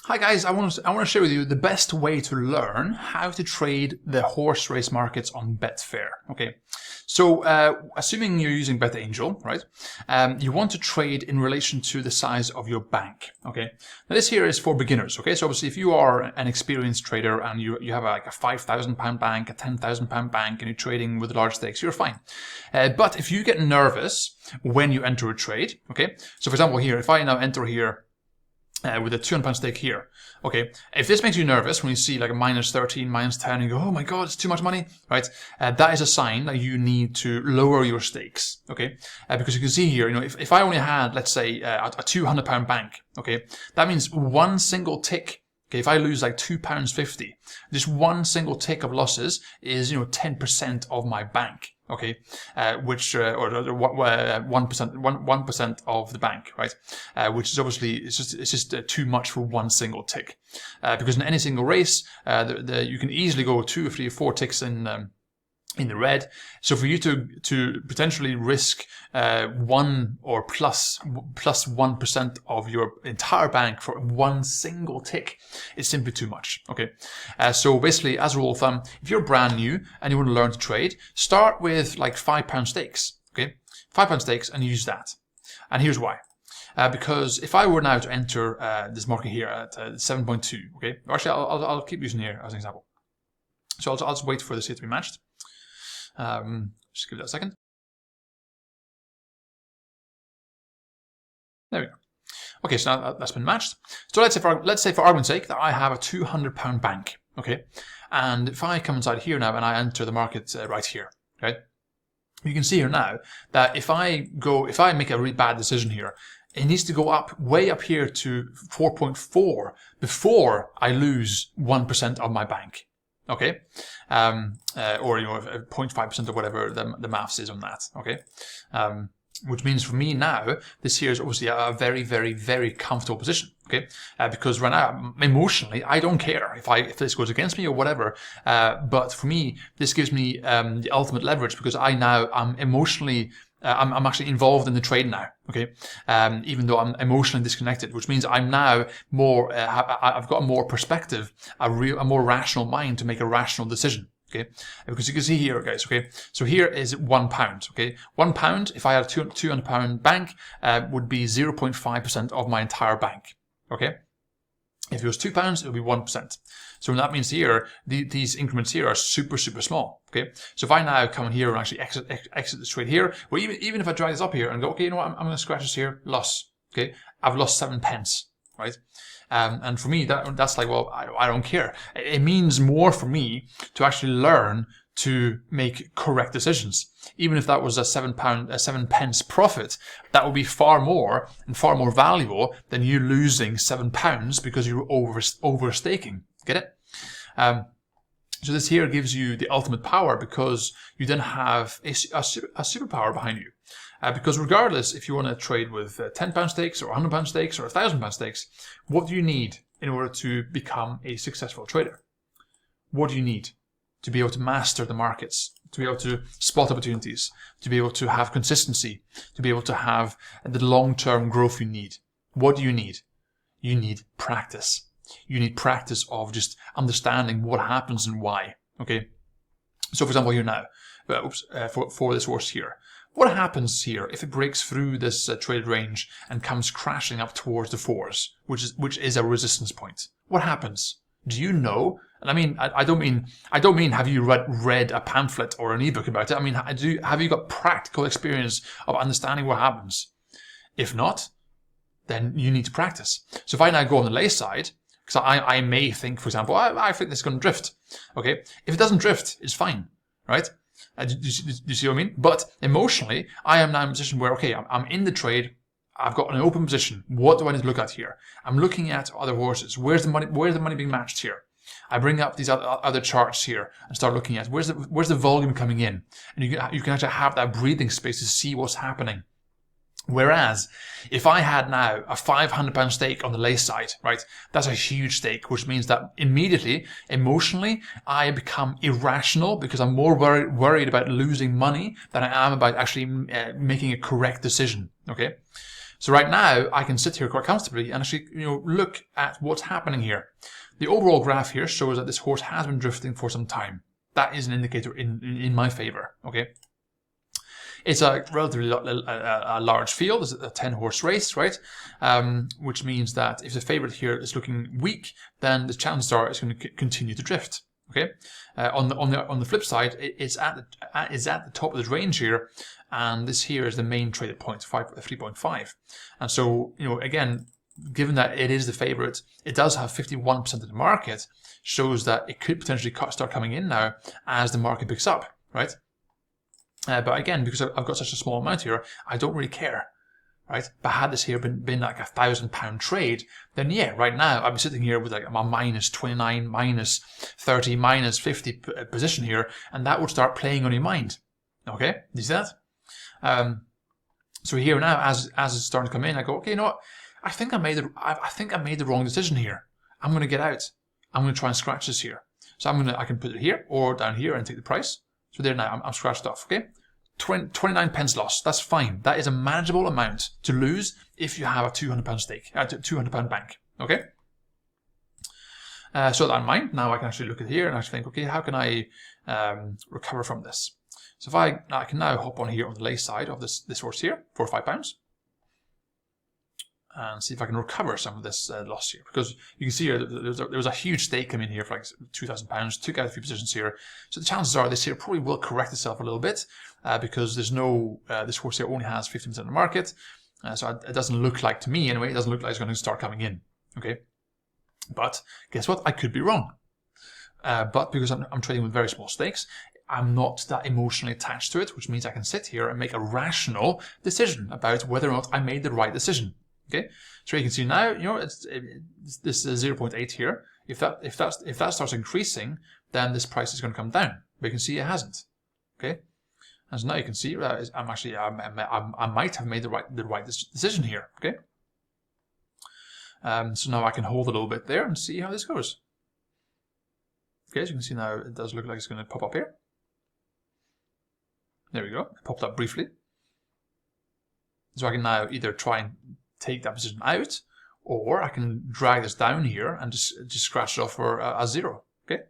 Hi guys, I want to share with you the best way to learn how to trade the horse race markets on Betfair. Okay, so assuming you're using BetAngel, right? You want to trade in relation to the size of your bank. Okay, now this here is for beginners. Okay, so obviously if you are an experienced trader and you have like a £5,000 bank, a £10,000 bank, and you're trading with large stakes, you're fine. But if you get nervous when you enter a trade, okay, so for example here, if I now enter here with a £200 stake here. Okay, if this makes you nervous when you see like a -13, -10, and you go, oh my god, it's too much money, right? That is a sign that you need to lower your stakes, okay? Because you can see here, you know, if I only had, let's say, a £200 bank, okay, that means one single tick. Okay, if I lose like £2.50, just one single tick of losses is, 10% of my bank. Okay, which or 1% of the bank, right? Which is obviously it's just too much for one single tick, because in any single race, you can easily go 2 or 3 or 4 ticks in the red. So for you to potentially risk 1 or plus 1% of your entire bank for one single tick is simply too much. Okay, so basically, as a rule of thumb, if you're brand new and you want to learn to trade, start with like £5 stakes. Okay, £5 stakes, and use that. And here's why. Because if I were now to enter this market here at 7.2, okay, actually I'll keep using here as an example. So I'll just wait for this here to be matched. Just give it a second. There we go. Okay, so now that's been matched. So let's say for argument's sake that I have a £200 bank. Okay, and if I come inside here now and I enter the market right here, right, you can see here now that if I make a really bad decision here, it needs to go up way up here to 4.4 before I lose 1% of my bank. Okay, or 0.5% or whatever the maths is on that. Okay, which means for me now, this here is obviously a very, very, very comfortable position. Okay, because right now emotionally I don't care if this goes against me or whatever. But for me, this gives me the ultimate leverage because I'm emotionally. I'm actually involved in the trade now, okay? Even though I'm emotionally disconnected, which means I'm now more, I've got a more perspective, a more rational mind to make a rational decision, okay? Because you can see here, guys, okay? So here is £1, okay? £1, if I had a £200 bank, would be 0.5% of my entire bank, okay? If it was £2, it would be 1%. So that means here, these increments here are super, super small. Okay. So if I now come in here and actually exit this trade here, or even if I drag this up here and go, okay, you know what, I'm going to scratch this here, loss. Okay. I've lost 7p, right? And for me, that's like, well, I don't care. It means more for me to actually learn to make correct decisions. Even if that was a 7p profit, that would be far more and far more valuable than you losing £7 because you were overstaking. Get it? So this here gives you the ultimate power because you then have a superpower behind you. Because regardless if you want to trade with £10 stakes or £100 stakes or £1,000 stakes, what do you need in order to become a successful trader? What do you need to be able to master the markets, to be able to spot opportunities, to be able to have consistency, to be able to have the long-term growth you need? What do you need? You need practice. You need practice of just understanding what happens and why. Okay. So for example, here now, for this horse here, what happens here if it breaks through this traded range and comes crashing up towards the 4s, which is a resistance point? What happens? Do you know? And I mean, I don't mean have you read a pamphlet or an ebook about it? I mean, have you got practical experience of understanding what happens? If not, then you need to practice. So if I now go on the lay side, because I may think, for example, I think this is going to drift. Okay, if it doesn't drift, it's fine, right? Do you see what I mean? But emotionally, I am now in a position where, okay, I'm in the trade. I've got an open position. What do I need to look at here? I'm looking at other horses. Where's the money being matched here? I bring up these other charts here and start looking at where's the volume coming in, and you can actually have that breathing space to see what's happening. Whereas, if I had now a £500 stake on the lay side, right, that's a huge stake, which means that immediately, emotionally, I become irrational because I'm more worried about losing money than I am about actually making a correct decision, okay? So right now I can sit here quite comfortably and actually, look at what's happening here. The overall graph here shows that this horse has been drifting for some time. That is an indicator in my favor. Okay. It's a relatively a large field. It's a 10-horse race, right? Which means that if the favorite here is looking weak, then the chances are it's going to continue to drift. Okay. On the flip side, it's at the top of the range here, and this here is the main traded point, 3.5. And so, again, given that it is the favorite, it does have 51% of the market, shows that it could potentially start coming in now as the market picks up, right? But again, because I've got such a small amount here, I don't really care, right? But had this here been like £1,000 trade, then yeah, right now I'd be sitting here with like a minus 29, minus 30, minus 50 position here, and that would start playing on your mind. Okay, do you see that? So here now, as it's starting to come in, I go, okay, you know what? I think I made the wrong decision here. I'm going to get out. I'm going to try and scratch this here. So I can put it here or down here and take the price. So there now, I'm scratched off. Okay, 29 pence loss. That's fine. That is a manageable amount to lose if you have a £200 stake, £200 bank. Okay. So that in mind, now I can actually look at here and actually think, okay, how can I recover from this? So if I can now hop on here on the lay side of this horse here for £5. And see if I can recover some of this loss here, because you can see here there was a huge stake coming in here for like £2,000. Took out a few positions here, so the chances are this here probably will correct itself a little bit because there's no this horse here only has 15% of the market, so it doesn't look like, to me anyway, it doesn't look like it's going to start coming in. Okay, but guess what? I could be wrong. But because I'm trading with very small stakes, I'm not that emotionally attached to it, which means I can sit here and make a rational decision about whether or not I made the right decision. Okay, so you can see now, this is 0.8 here. If that starts increasing, then this price is going to come down. But you can see it hasn't. Okay, and so now you can see I might have made the right decision here. Okay, so now I can hold a little bit there and see how this goes. Okay, so you can see now it does look like it's going to pop up here. There we go. It popped up briefly. So I can now either try and take that position out, or I can drag this down here and just scratch it off for a 0. Okay,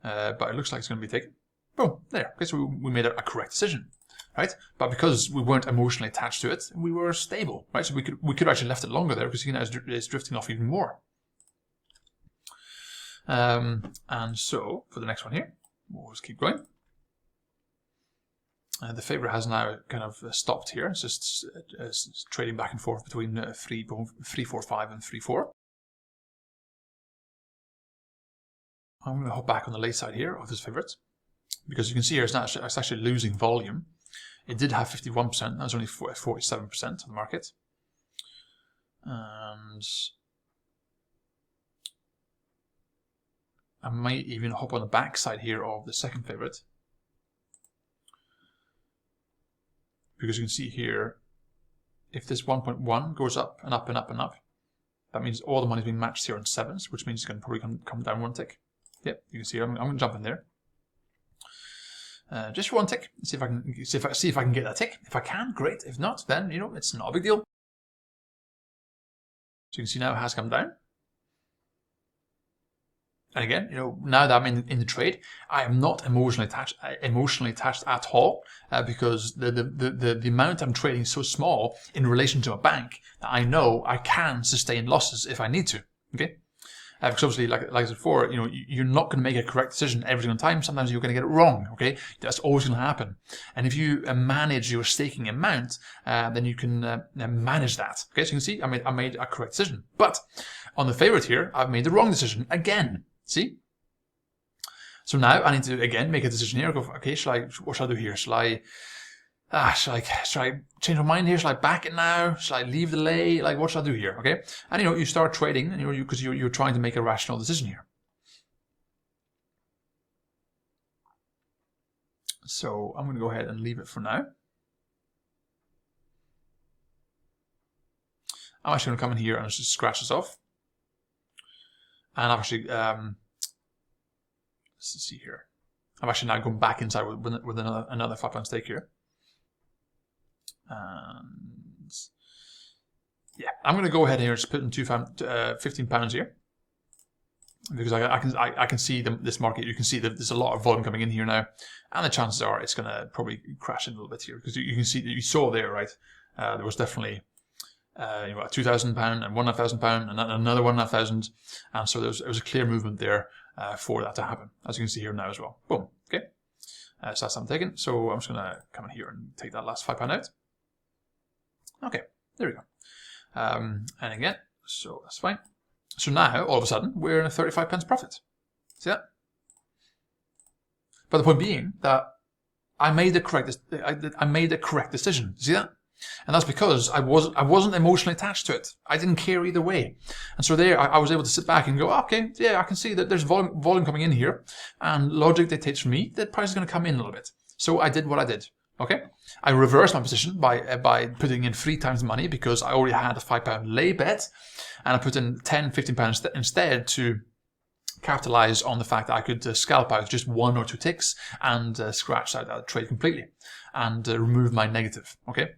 but it looks like it's going to be taken. Boom, there. Okay, so we made a correct decision, right? But because we weren't emotionally attached to it, we were stable, right? So we could actually left it longer there, because now it's drifting off even more. And so for the next one here, we'll just keep going. The favorite has now kind of stopped here. It's just trading back and forth between 3.45 and 3.4. I'm going to hop back on the late side here of this favorite, because you can see here it's actually losing volume. It did have 51%. That's only 47% of the market. And I might even hop on the back side here of the second favorite, because you can see here, if this 1.1 goes up and up and up and up, that means all the money's being matched here on 7s, which means it's going to probably come down one tick. Yep, you can see I'm going to jump in there, just for one tick. See if I can get that tick. If I can, great. If not, then it's not a big deal. So you can see now it has come down. And again, now that I'm in the trade, I am not emotionally attached at all, because the amount I'm trading is so small in relation to a bank that I know I can sustain losses if I need to. Okay, because obviously, like I said before, you're not going to make a correct decision every single time. Sometimes you're going to get it wrong. Okay, that's always going to happen. And if you manage your staking amount, then you can manage that. Okay, so you can see I made a correct decision. But on the favorite here, I've made the wrong decision again. See? So now I need to again make a decision here. Go, okay, what shall I do here? Shall I change my mind here? Shall I back it now? Shall I leave the lay? Like, what shall I do here? Okay, and you start trading, and because you're trying to make a rational decision here. So I'm going to go ahead and leave it for now. I'm actually going to come in here and just scratch this off. And I've actually, let's see here. I'm actually now going back inside with another £5 stake here. And Yeah, I'm going to go ahead here and just put in £15 here. Because I can see this market. You can see that there's a lot of volume coming in here now, and the chances are it's going to probably crash in a little bit here, because you can see that you saw there, right? There was definitely a £2,000 and £1,500 and another £1,500, and so there was a clear movement there for that to happen, as you can see here now as well. Boom. Okay, so that's I'm taken. So I'm just going to come in here and take that last £5 out. Okay, there we go. And again, so that's fine. So now, all of a sudden, we're in a 35p profit. See that? But the point being that I made the correct decision. See that? And that's because I wasn't emotionally attached to it. I didn't care either way. And so there, I was able to sit back and go, okay, yeah, I can see that there's volume coming in here, and logic dictates for me that price is going to come in a little bit. So I did what I did. Okay, I reversed my position by putting in 3 times the money, because I already had a £5 lay bet, and I put in £10-15 instead to capitalize on the fact that I could scalp out just 1 or 2 ticks and scratch out that trade completely and remove my negative. Okay,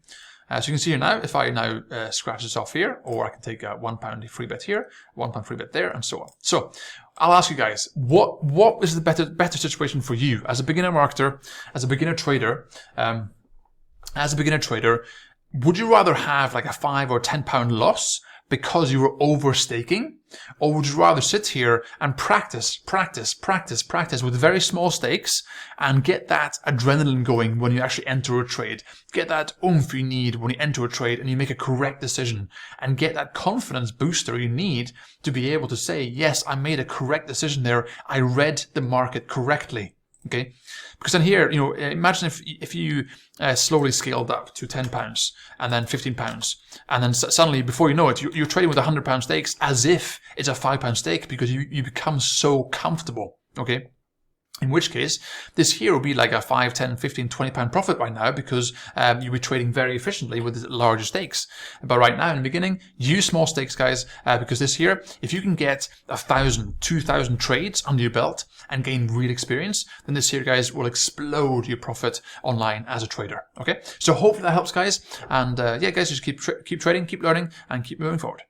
so you can see here now, if I now scratch this off here, or I can take a £1 free bet here, £1 free bet there, and so on. So I'll ask you guys, what is the better situation for you as a beginner marketer, as a beginner trader? Would you rather have like a £5 or £10 loss because you were overstaking, or would you rather sit here and practice with very small stakes and get that adrenaline going when you actually enter a trade, get that oomph you need when you enter a trade and you make a correct decision, and get that confidence booster you need to be able to say, yes, I made a correct decision there, I read the market correctly. Okay, because then here, imagine if you slowly scaled up to £10 and then £15, and then suddenly, before you know it, you're trading with £100 stakes as if it's a £5 stake, because you become so comfortable. Okay. In which case, this here will be like a £5, £10, £15, £20 profit right now, because you'll be trading very efficiently with larger stakes. But right now, in the beginning, use small stakes, guys, because this here, if you can get 1,000, 2,000 trades under your belt and gain real experience, then this here, guys, will explode your profit online as a trader. Okay, so hopefully that helps, guys. And yeah, guys, just keep trading, keep learning, and keep moving forward.